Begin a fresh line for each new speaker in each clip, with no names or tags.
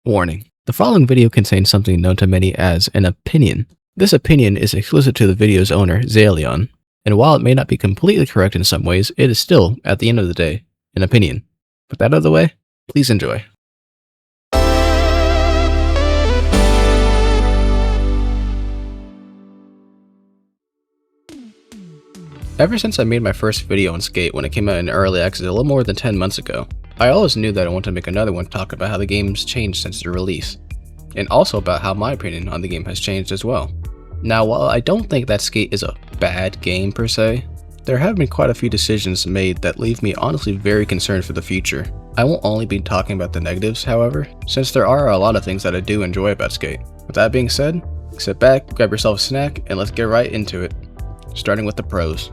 Warning. The following video contains something known to many as an opinion. This opinion is exclusive to the video's owner, Zalion, and while it may not be completely correct in some ways, it is still, at the end of the day, an opinion. With that out of the way, please enjoy. Ever since I made my first video on Skate when it came out in early access a little more than 10 months ago, I always knew that I wanted to make another one talk about how the game's changed since the release, and also about how my opinion on the game has changed as well. Now, while I don't think that Skate is a bad game per se, there have been quite a few decisions made that leave me honestly very concerned for the future. I won't only be talking about the negatives, however, since there are a lot of things that I do enjoy about Skate. With that being said, sit back, grab yourself a snack, and let's get right into it, starting with the pros.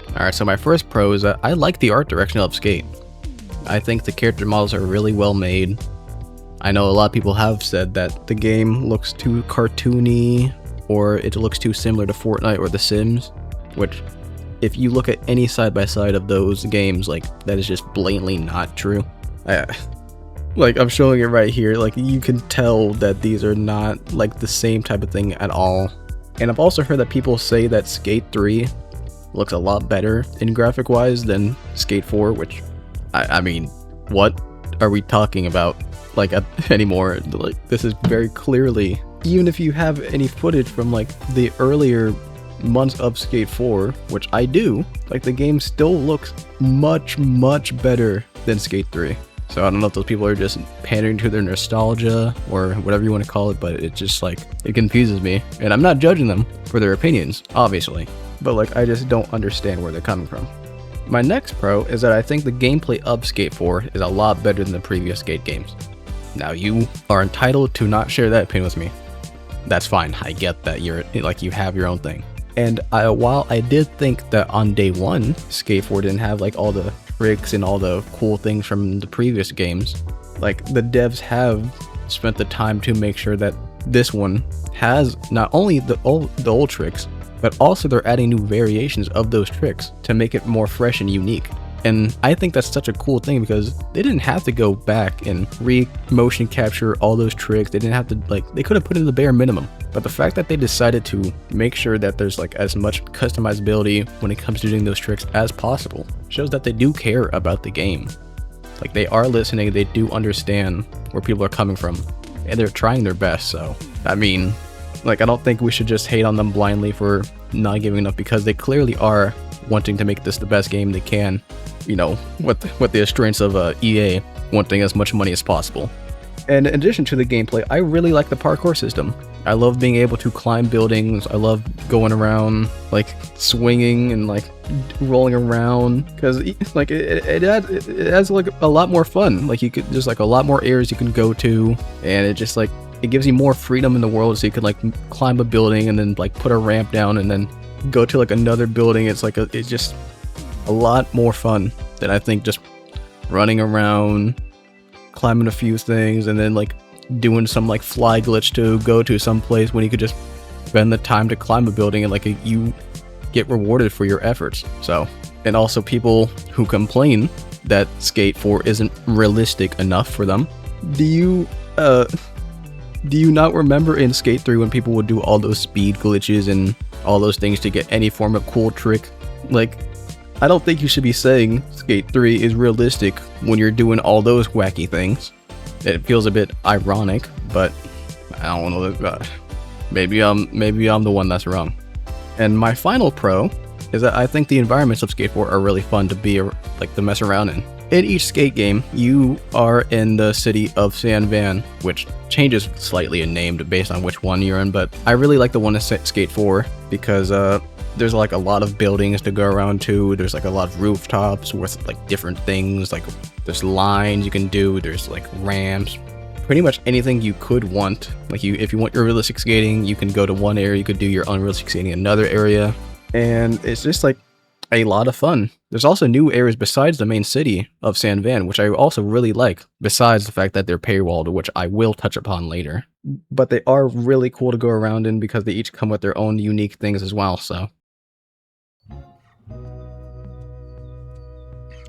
Alright, so my first pro is that I like the art direction of Skate. I think the character models are really well made. I know a lot of people have said that the game looks too cartoony, or it looks too similar to Fortnite or The Sims, which, if you look at any side-by-side of those games, like, that is just blatantly not true. Like, I'm showing it right here, like, you can tell that these are not, like, the same type of thing at all. And I've also heard that people say that Skate 3 looks a lot better in graphic wise than Skate 4, which I mean, what are we talking about like anymore? Like, this is very clearly, even if you have any footage from like the earlier months of Skate 4, which I do, like, the game still looks much better than Skate 3. So I don't know if those people are just pandering to their nostalgia or whatever you want to call it, but it just, like, it confuses me. And I'm not judging them for their opinions, obviously, but like, I just don't understand where they're coming from. My next pro is that I think the gameplay of Skate 4 is a lot better than the previous Skate games. Now, you are entitled to not share that opinion with me. That's fine, I get that you're, like, you have your own thing. And while I did think that on day one, Skate 4 didn't have like all the tricks and all the cool things from the previous games, like, the devs have spent the time to make sure that this one has not only the old tricks, but also they're adding new variations of those tricks to make it more fresh and unique. And I think that's such a cool thing because they didn't have to go back and re-motion capture all those tricks. They didn't have to, like, they could have put in the bare minimum. But the fact that they decided to make sure that there's like as much customizability when it comes to doing those tricks as possible shows that they do care about the game. Like, they are listening, they do understand where people are coming from, and they're trying their best. So, I mean, like, I don't think we should just hate on them blindly for not giving enough, because they clearly are wanting to make this the best game they can, you know, with the strengths of EA wanting as much money as possible. And in addition to the gameplay, I really like the parkour system. I love being able to climb buildings. I love going around, like, swinging and like rolling around, because like it has like a lot more fun. Like, you could, there's like a lot more areas you can go to, and it just, like, it gives you more freedom in the world, so you could like climb a building and then like put a ramp down and then go to like another building. It's like it's just a lot more fun than I think just running around, climbing a few things, and then like doing some like fly glitch to go to some place when you could just spend the time to climb a building and like you get rewarded for your efforts. So, and also people who complain that Skate 4 isn't realistic enough for them, do you not remember in Skate 3 when people would do all those speed glitches and all those things to get any form of cool trick? Like, I don't think you should be saying Skate 3 is realistic when you're doing all those wacky things. It feels a bit ironic, but I don't know. Maybe I'm the one that's wrong. And my final pro is that I think the environments of Skate 4 are really fun to be, like, to mess around in. In each Skate game, you are in the city of San Van, which changes slightly in name based on which one you're in, but I really like the one in Skate 4 because there's like a lot of buildings to go around to. There's like a lot of rooftops with like different things, like there's lines you can do, there's like ramps, pretty much anything you could want. Like, if you want your realistic skating, you can go to one area, you could do your unrealistic skating in another area, and it's just like a lot of fun. There's also new areas besides the main city of San Van, which I also really like, besides the fact that they're paywalled, which I will touch upon later. But they are really cool to go around in because they each come with their own unique things as well, so.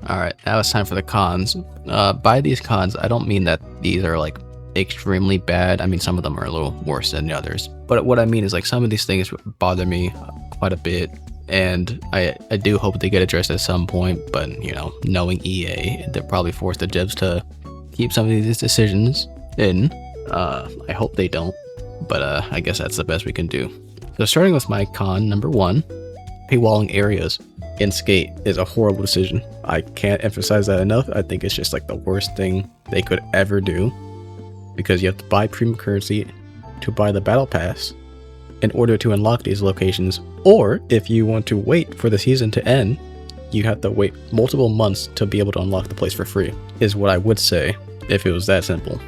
Alright, now it's time for the cons. By these cons, I don't mean that these are like extremely bad. I mean, some of them are a little worse than the others. But what I mean is like some of these things bother me quite a bit. And I do hope they get addressed at some point. But, you know, knowing EA, they'll probably force the devs to keep some of these decisions in. I hope they don't. But I guess that's the best we can do. So starting with my con number 1, paywalling areas in Skate is a horrible decision. I can't emphasize that enough. I think it's just like the worst thing they could ever do, because you have to buy premium currency to buy the battle pass in order to unlock these locations, or if you want to wait for the season to end, you have to wait multiple months to be able to unlock the place for free, is what I would say if it was that simple.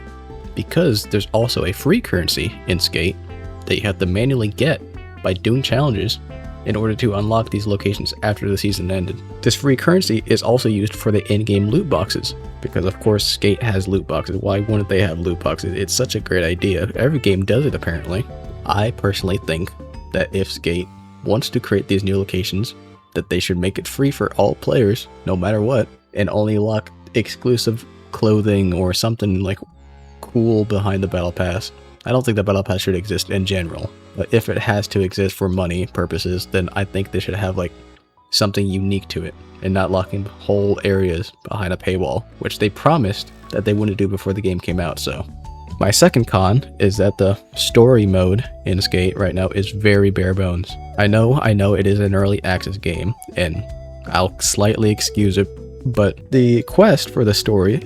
Because there's also a free currency in Skate that you have to manually get by doing challenges in order to unlock these locations after the season ended. This free currency is also used for the in-game loot boxes, because of course Skate has loot boxes. Why wouldn't they have loot boxes? It's such a great idea. Every game does it apparently. I personally think that if Skate wants to create these new locations, that they should make it free for all players, no matter what, and only lock exclusive clothing or something like cool behind the battle pass. I don't think the battle pass should exist in general, but if it has to exist for money purposes, then I think they should have like something unique to it and not locking whole areas behind a paywall, which they promised that they wouldn't do before the game came out. So my second con is that the story mode in Skate right now is very bare bones. I know it is an early access game and I'll slightly excuse it, but the quest for the story,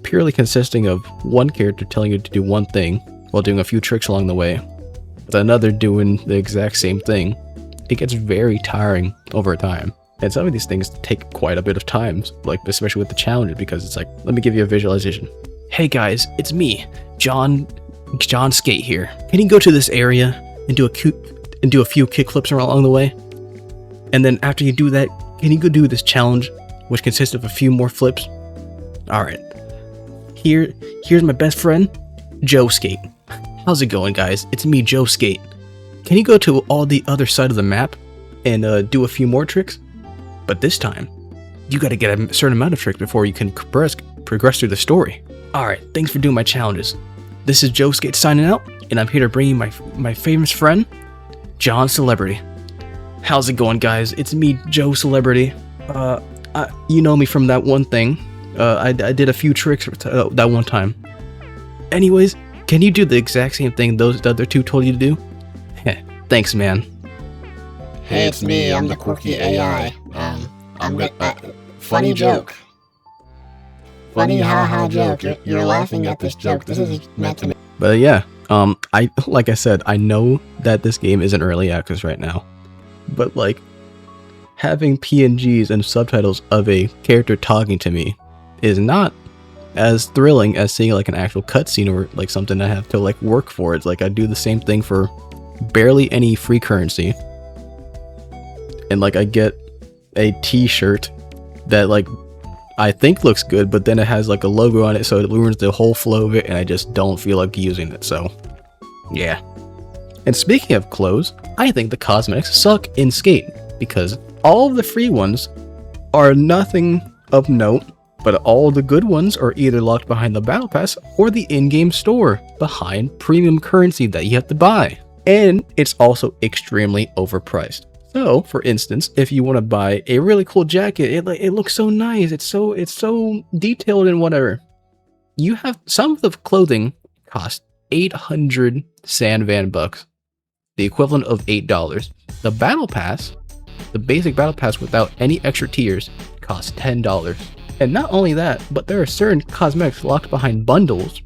purely consisting of one character telling you to do one thing while doing a few tricks along the way, with another doing the exact same thing, it gets very tiring over time. And some of these things take quite a bit of time, like especially with the challenges, because it's like, let me give you a visualization. Hey guys, it's me, John Skate here. Can you go to this area and do a few kickflips along the way? And then after you do that, can you go do this challenge, which consists of a few more flips? Alright. Here's my best friend, Joe Skate. How's it going, guys? It's me, Joe Skate. Can you go to all the other side of the map and do a few more tricks? But this time, you gotta get a certain amount of tricks before you can progress through the story. Alright, thanks for doing my challenges. This is Joe Skate signing out, and I'm here to bring you my famous friend, John Celebrity. How's it going, guys? It's me, Joe Celebrity. You know me from that one thing. I did a few tricks that one time. Anyways, can you do the exact same thing the other two told you to do? Thanks, man.
Hey, it's me, I'm the quirky AI. Funny joke. Funny haha joke. You're laughing at this joke. This is meant to be.
But yeah, like I said, I know that this game isn't early access right now, but like having PNGs and subtitles of a character talking to me is not as thrilling as seeing like an actual cutscene or like something I have to like work for. It's like I do the same thing for barely any free currency, and like I get a t-shirt that like I think looks good, but then it has like a logo on it, so it ruins the whole flow of it, and I just don't feel like using it. So yeah. And speaking of clothes, I think the cosmetics suck in Skate, because all of the free ones are nothing of note, but all the good ones are either locked behind the battle pass or the in-game store behind premium currency that you have to buy. And it's also extremely overpriced. So, for instance, if you want to buy a really cool jacket, it looks so nice, it's so detailed and whatever. You have some of the clothing cost 800 Sandvan bucks, the equivalent of $8. The battle pass, the basic battle pass without any extra tiers, costs $10. And not only that, but there are certain cosmetics locked behind bundles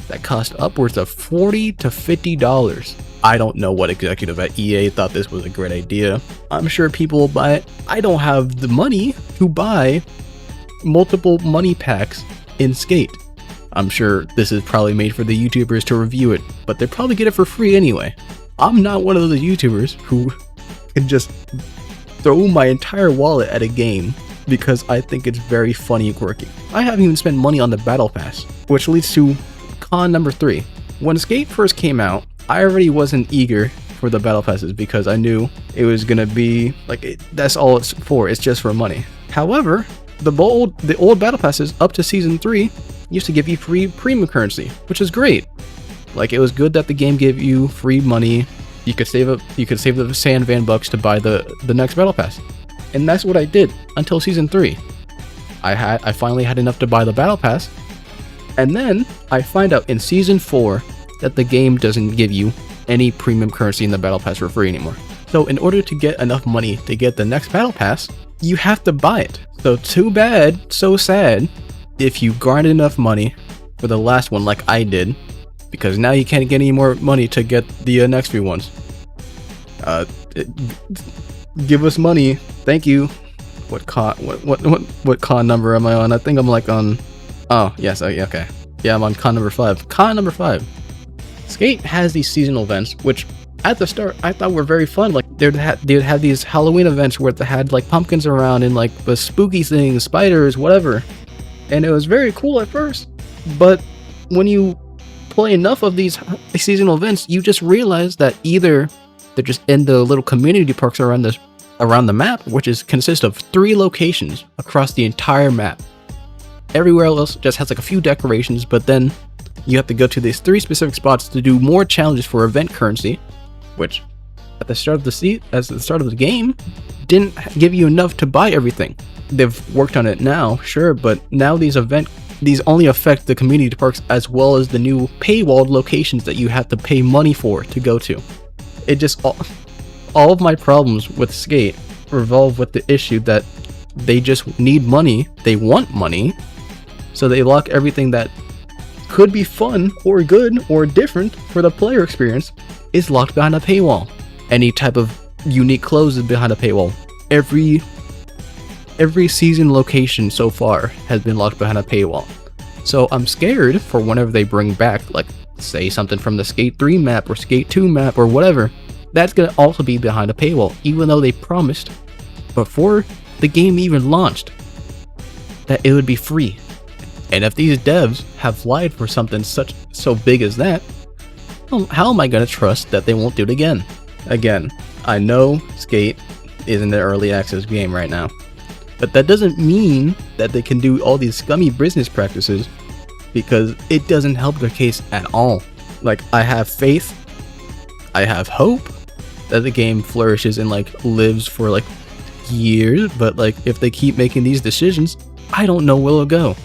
that cost upwards of $40 to $50. I don't know what executive at EA thought this was a great idea. I'm sure people will buy it. I don't have the money to buy multiple money packs in Skate. I'm sure this is probably made for the YouTubers to review it, but they probably get it for free anyway. I'm not one of those YouTubers who can just throw my entire wallet at a game because I think it's very funny and quirky. I haven't even spent money on the battle pass, which leads to con number 3. When Skate first came out, I already wasn't eager for the battle passes because I knew it was gonna be like that's all it's for. It's just for money. However, the old battle passes up to season 3 used to give you free premium currency, which is great. Like, it was good that the game gave you free money. You could save the Sand Van bucks to buy the next battle pass, and that's what I did until season 3. I finally had enough to buy the battle pass, and then I find out in season 4 that the game doesn't give you any premium currency in the battle pass for free anymore. So in order to get enough money to get the next battle pass, you have to buy it. So too bad, so sad, if you grind enough money for the last one like I did, because now you can't get any more money to get the next few ones. Give us money, thank you. What con number am I on? I think I'm like on. Oh yes, okay. Yeah, I'm on con number 5. Con number 5. Skate has these seasonal events, which at the start I thought were very fun. Like they'd have these Halloween events where they had like pumpkins around and like the spooky things, spiders, whatever, and it was very cool at first. But when you play enough of these seasonal events, you just realize that either they're just in the little community parks around the map, which consists of 3 locations across the entire map. Everywhere else just has like a few decorations, but then you have to go to these 3 specific spots to do more challenges for event currency, which at the start of the game didn't give you enough to buy everything. They've worked on it now, sure, but now these only affect the community parks as well as the new paywalled locations that you have to pay money for to go to. It just all of my problems with Skate revolve with the issue that they just need money, they want money, so they lock everything that could be fun or good or different for the player experience is locked behind a paywall. Any type of unique clothes is behind a paywall. Every season location so far has been locked behind a paywall. So I'm scared for whenever they bring back, like, say something from the Skate 3 map or Skate 2 map or whatever, that's going to also be behind a paywall, even though they promised before the game even launched that it would be free. And if these devs have lied for something so big as that, how am I going to trust that they won't do it again? Again, I know Skate is in the early access game right now, but that doesn't mean that they can do all these scummy business practices, because it doesn't help their case at all. Like, I have faith, I have hope that the game flourishes and like lives for like years, but like if they keep making these decisions, I don't know where it'll go.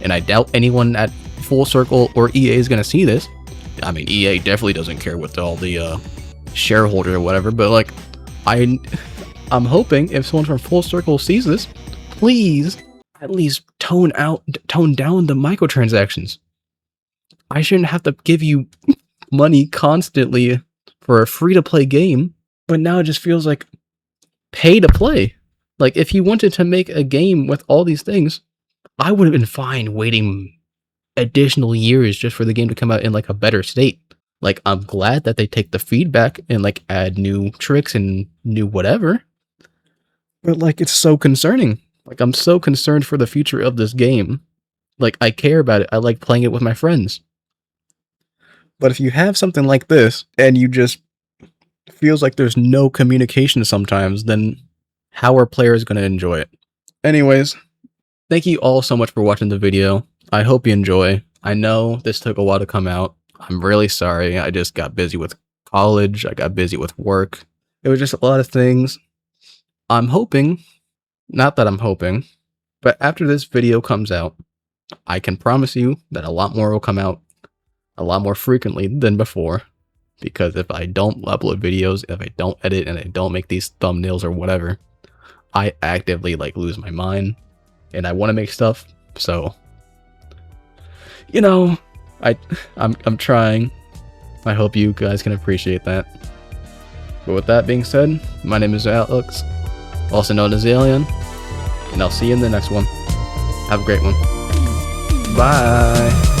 And I doubt anyone at Full Circle or EA is gonna see this. I mean, EA definitely doesn't care with all the shareholder or whatever, but like I'm hoping if someone from Full Circle sees this, please at least tone down the microtransactions. I shouldn't have to give you money constantly for a free-to-play game, but now it just feels like pay to play. Like, if you wanted to make a game with all these things, I would have been fine waiting additional years just for the game to come out in like a better state. Like, I'm glad that they take the feedback and like add new tricks and new whatever, but like, it's so concerning. Like, I'm so concerned for the future of this game. Like, I care about it. I like playing it with my friends. But if you have something like this and you just feels like there's no communication sometimes, then how are players going to enjoy it? Anyways, thank you all so much for watching the video. I hope you enjoy. I know this took a while to come out. I'm really sorry. I just got busy with college. I got busy with work. It was just a lot of things. I'm hoping, not that I'm hoping, but after this video comes out, I can promise you that a lot more will come out a lot more frequently than before, because if I don't upload videos, if I don't edit, and I don't make these thumbnails or whatever, I actively like lose my mind and I want to make stuff. So, you know, I'm trying. I hope you guys can appreciate that. But with that being said, my name is Alex, also known as Alien, and I'll see you in the next one. Have a great one. Bye.